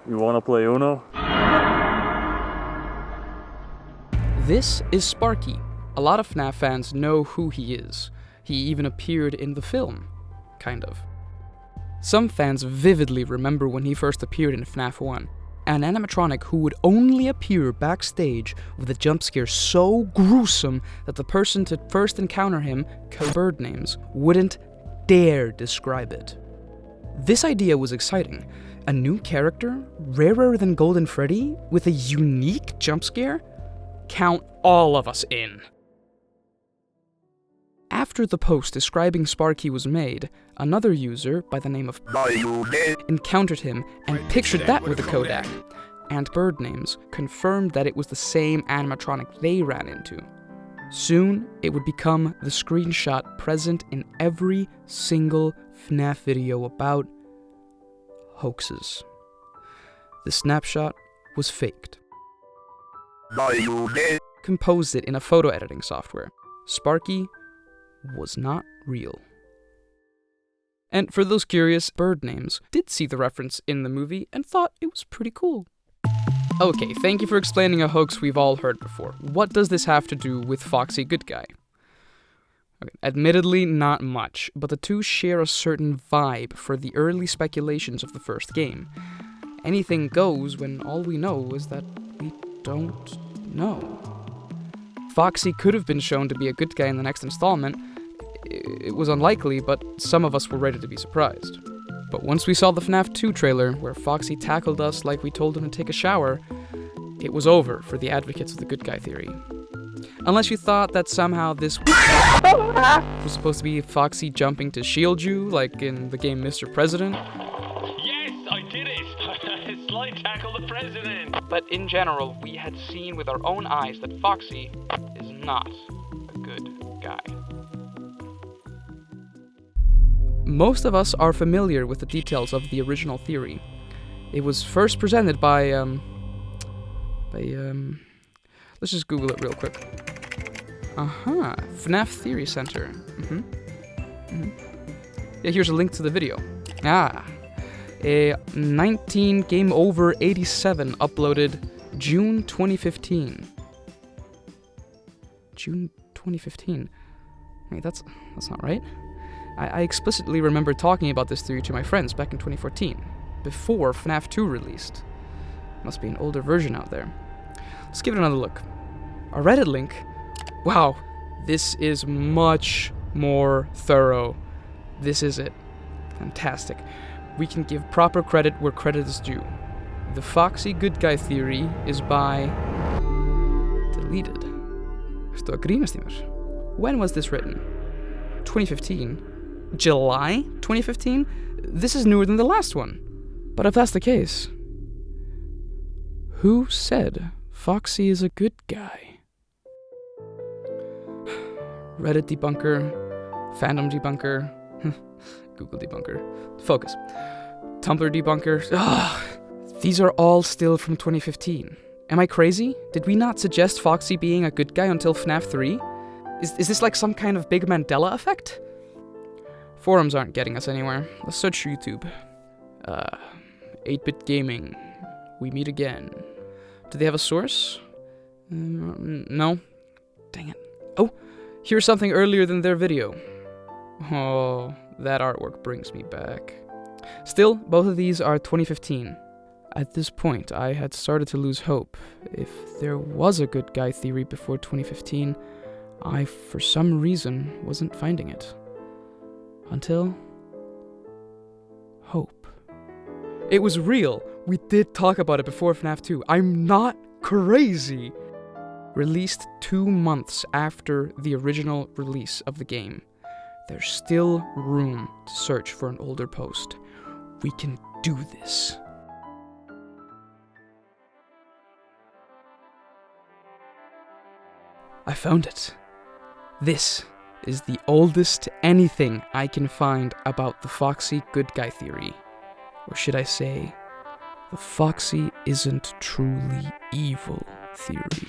You wanna play Uno? This is Sparky. A lot of FNAF fans know who he is. He even appeared in the film. Kind of. Some fans vividly remember when he first appeared in FNAF 1, an animatronic who would only appear backstage with a jump scare so gruesome that the person to first encounter him, bird names, wouldn't dare describe it. This idea was exciting. A new character, rarer than Golden Freddy, with a unique jump scare? Count all of us in. After the post describing Sparky was made, another user by the name of encountered him and pictured that with a Kodak, and bird names confirmed that it was the same animatronic they ran into. Soon, it would become the screenshot present in every single FNAF video about hoaxes. The snapshot was faked. Composed it in a photo editing software. Sparky was not real. And for those curious, bird names did see the reference in the movie and thought it was pretty cool. Okay, thank you for explaining a hoax we've all heard before. What does this have to do with Foxy Good Guy? Okay, admittedly, not much, but the two share a certain vibe for the early speculations of the first game. Anything goes when all we know is that we don't know. Foxy could have been shown to be a good guy in the next installment. It was unlikely, but some of us were ready to be surprised. But once we saw the FNAF 2 trailer, where Foxy tackled us like we told him to take a shower, it was over for the advocates of the good guy theory. Unless you thought that somehow this was supposed to be Foxy jumping to shield you, like in the game Mr. President. Yes, I did it! Slide tackle the president! But in general, we had seen with our own eyes that Foxy is not a good guy. Most of us are familiar with the details of the original theory. It was first presented by let's just Google it real quick. FNAF Theory Center. Yeah, here's a link to the video. A 19 Game Over 87 uploaded June 2015. June 2015. Wait, that's not right. I explicitly remember talking about this theory to my friends back in 2014, before FNAF 2 released. Must be an older version out there. Let's give it another look. A Reddit link. Wow, this is much more thorough. This is it. Fantastic. We can give proper credit where credit is due. The Foxy Good Guy theory is by... deleted. Estou a grínast í mér. When was this written? 2015. July 2015? This is newer than the last one. But if that's the case, who said Foxy is a good guy? Reddit debunker, fandom debunker, Google debunker, focus, Tumblr debunker. These are all still from 2015. Am I crazy? Did we not suggest Foxy being a good guy until FNAF 3? Is this like some kind of big Mandela effect? Forums aren't getting us anywhere. Let's search YouTube. 8-bit gaming. We meet again. Do they have a source? No. Dang it. Oh, here's something earlier than their video. Oh, that artwork brings me back. Still, both of these are 2015. At this point, I had started to lose hope. If there was a good guy theory before 2015, I, for some reason, wasn't finding it. Until... hope. It was real. We did talk about it before FNAF 2. I'm not crazy. Released 2 months after the original release of the game, there's still room to search for an older post. We can do this. I found it. This is the oldest anything I can find about the Foxy Good Guy theory. Or should I say, the Foxy isn't truly evil theory.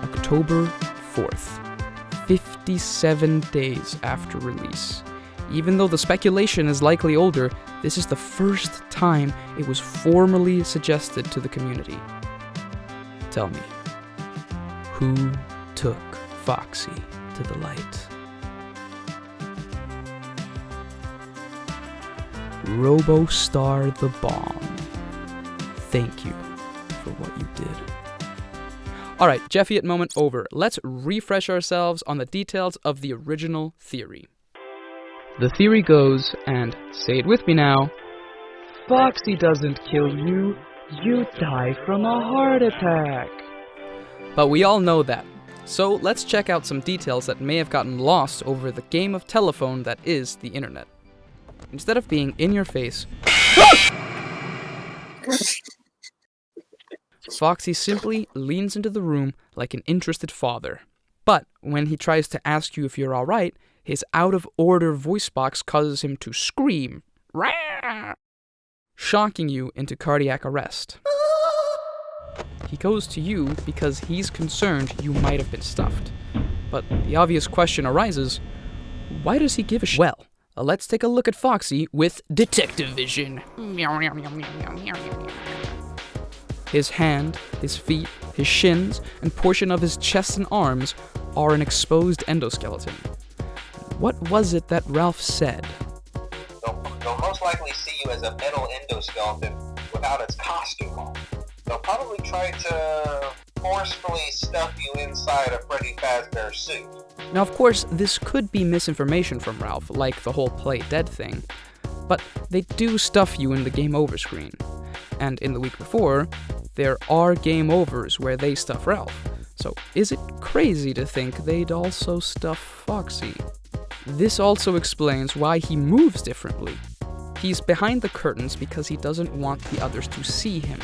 October 4th, 57 days after release, Even though the speculation is likely older, this is the first time it was formally suggested to the community. Tell me, who took Foxy to the light? RoboStar the Bomb. Thank you for what you did. Alright, Jeffy at moment over. Let's refresh ourselves on the details of the original theory. The theory goes, and say it with me now, Foxy doesn't kill you, you die from a heart attack. But we all know that. So let's check out some details that may have gotten lost over the game of telephone that is the internet. Instead of being in your face, Foxy simply leans into the room like an interested father. But when he tries to ask you if you're alright, his out-of-order voice box causes him to scream, "Rah!" shocking you into cardiac arrest. He goes to you because he's concerned you might have been stuffed. But the obvious question arises, why does he give a shit? Well, let's take a look at Foxy with detective vision. His hand, his feet, his shins, and portion of his chest and arms are an exposed endoskeleton. What was it that Ralph said? They'll most likely see you as a metal endoskeleton without its costume on. They'll probably try to forcefully stuff you inside a Freddy Fazbear suit. Now, of course, this could be misinformation from Ralph, like the whole play dead thing, but they do stuff you in the game over screen. And in the week before, there are game overs where they stuff Ralph. So is it crazy to think they'd also stuff Foxy? This also explains why he moves differently. He's behind the curtains because he doesn't want the others to see him.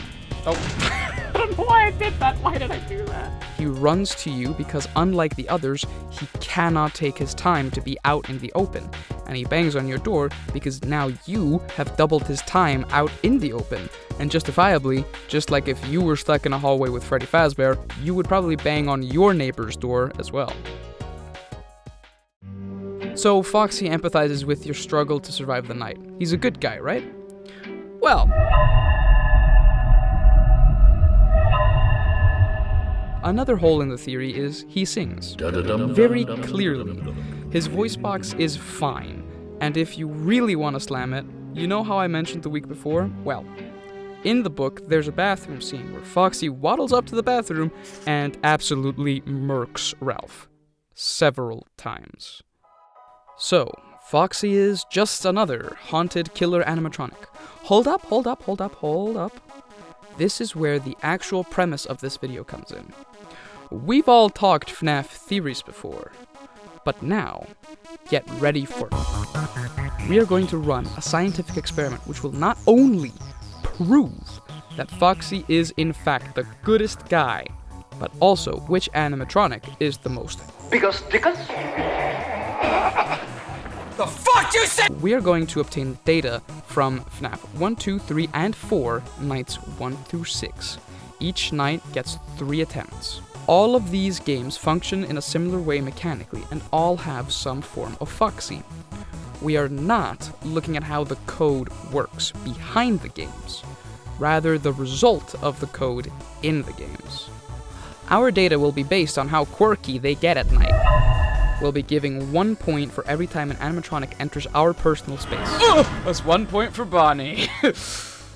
Oh, I don't know why I did that. Why did I do that? He runs to you because unlike the others, he cannot take his time to be out in the open. And he bangs on your door because now you have doubled his time out in the open. And justifiably, just like if you were stuck in a hallway with Freddy Fazbear, you would probably bang on your neighbor's door as well. So Foxy empathizes with your struggle to survive the night. He's a good guy, right? Well, another hole in the theory is he sings very clearly. His voice box is fine, and if you really want to slam it, you know how I mentioned the week before? Well, in the book, there's a bathroom scene where Foxy waddles up to the bathroom and absolutely murks Ralph. Several times. So, Foxy is just another haunted killer animatronic. Hold up. This is where the actual premise of this video comes in. We've all talked FNaF theories before, but now, get ready for it. We are going to run a scientific experiment which will not only prove that Foxy is in fact the goodest guy, but also which animatronic is the most Dickus? The fuck you said? We are going to obtain data from FNaF 1, 2, 3, and 4, nights 1 through 6. Each night gets 3 attempts. All of these games function in a similar way mechanically, and all have some form of Foxy. We are not looking at how the code works behind the games, rather the result of the code in the games. Our data will be based on how quirky they get at night. We'll be giving 1 point for every time an animatronic enters our personal space. That's 1 point for Bonnie.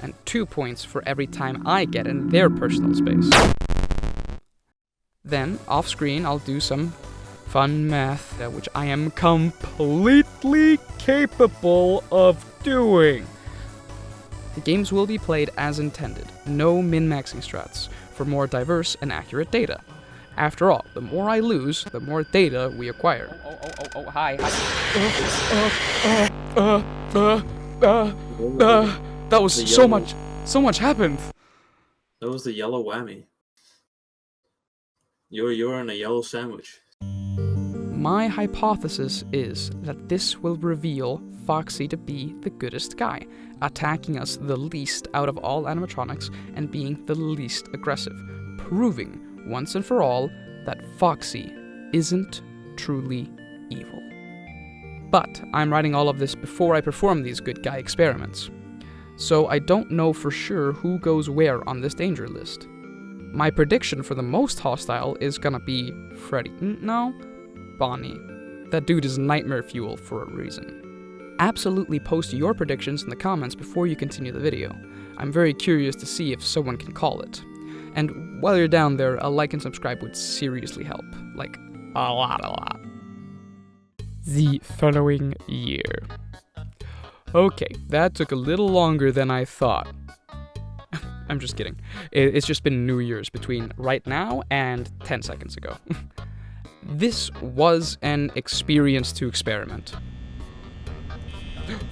And 2 points for every time I get in their personal space. Then, off screen, I'll do some fun math, which I am completely capable of doing. The games will be played as intended, no min-maxing strats, for more diverse and accurate data. After all, the more I lose, the more data we acquire. Hi. That was so much happened. That was the yellow whammy. You're in a yellow sandwich. My hypothesis is that this will reveal Foxy to be the goodest guy, attacking us the least out of all animatronics and being the least aggressive, proving once and for all that Foxy isn't truly evil. But I'm writing all of this before I perform these good guy experiments. So I don't know for sure who goes where on this danger list. My prediction for the most hostile is gonna be Freddy. No, Bonnie. That dude is nightmare fuel for a reason. Absolutely post your predictions in the comments before you continue the video. I'm very curious to see if someone can call it. And while you're down there, a like and subscribe would seriously help. Like, a lot. The following year. Okay, that took a little longer than I thought. I'm just kidding. It's just been New Year's between right now and 10 seconds ago. This was an experience to experiment.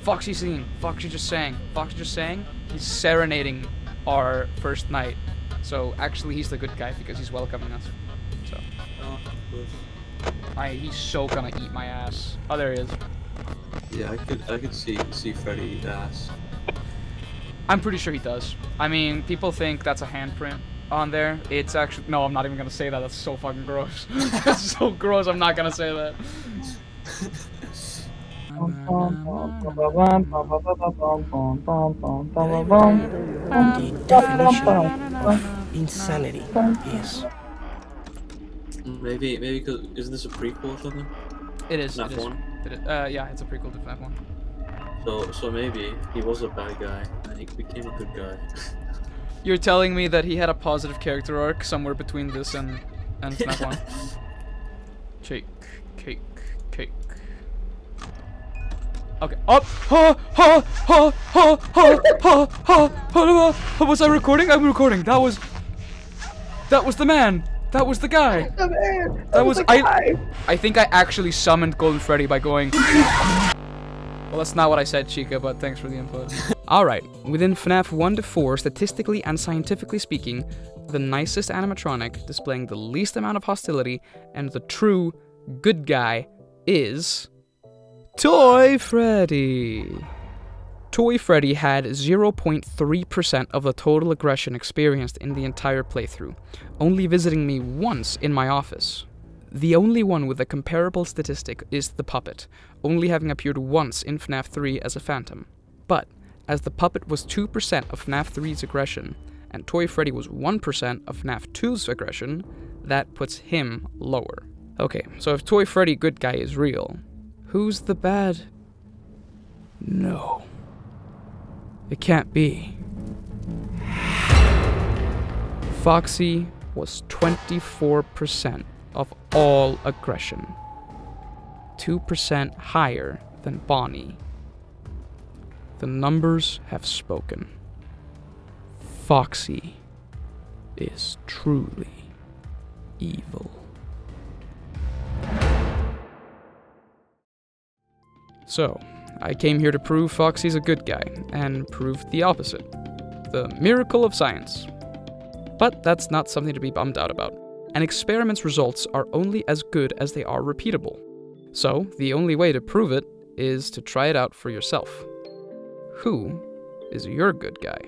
Foxy scene. Foxy just sang. He's serenading our first night. So actually he's the good guy because he's welcoming us. So. Oh, of course. He's so gonna eat my ass. Oh, there he is. Yeah, I could see Freddy eat ass. I'm pretty sure he does. I mean, people think that's a handprint on there. It's actually... No, I'm not even gonna say that. That's so fucking gross. That's so gross. I'm not gonna say that. The definition of insanity is... Maybe because isn't this a prequel or something? It is. FNaF It is. 1? It is. Yeah, it's a prequel to FNaF 1. So maybe he was a bad guy and he became a good guy. You're telling me that he had a positive character arc somewhere between this and FNaF 1? Cake. Okay. Was I recording? I'm recording. That was the man. That was the guy. The man! That was the guy. I think I actually summoned Golden Freddy by going. Well, that's not what I said, Chica, but thanks for the input. Alright, within FNaF 1 to 4, statistically and scientifically speaking, the nicest animatronic displaying the least amount of hostility and the true good guy is... Toy Freddy! Toy Freddy had 0.3% of the total aggression experienced in the entire playthrough, only visiting me once in my office. The only one with a comparable statistic is the puppet, only having appeared once in FNaF 3 as a phantom. But, as the puppet was 2% of FNaF 3's aggression, and Toy Freddy was 1% of FNaF 2's aggression, that puts him lower. Okay, so if Toy Freddy Good Guy is real, who's the bad? No. It can't be. Foxy was 24% of all aggression. 2% higher than Bonnie. The numbers have spoken. Foxy is truly evil. So, I came here to prove Foxy's a good guy, and proved the opposite. The miracle of science. But that's not something to be bummed out about. An experiment's results are only as good as they are repeatable. So, the only way to prove it is to try it out for yourself. Who is your good guy?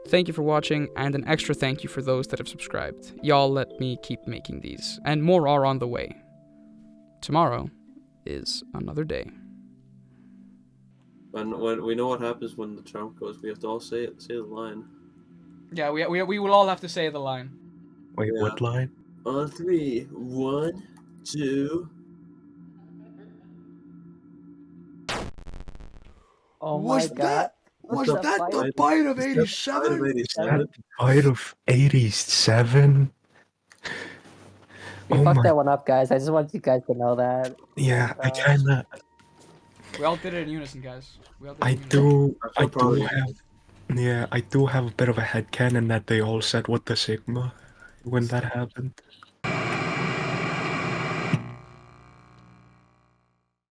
Thank you for watching, and an extra thank you for those that have subscribed. Y'all let me keep making these, and more are on the way. Tomorrow is another day. When we know what happens when the trump goes, we have to all say the line. Yeah, we will all have to say the line. Wait, Yeah. what line? On 3, 1, 2. Oh my god. Was What the that fuck? the bite of 87? 87? Bite of 87? We Oh fucked my, that one up, guys. I just want you guys to know that. yeah, I kinda, We all did it in unison, guys. We all did it I in unison. I so proud do of have, yeah, I do have a bit of a headcanon that they all said what the Sigma when that happened.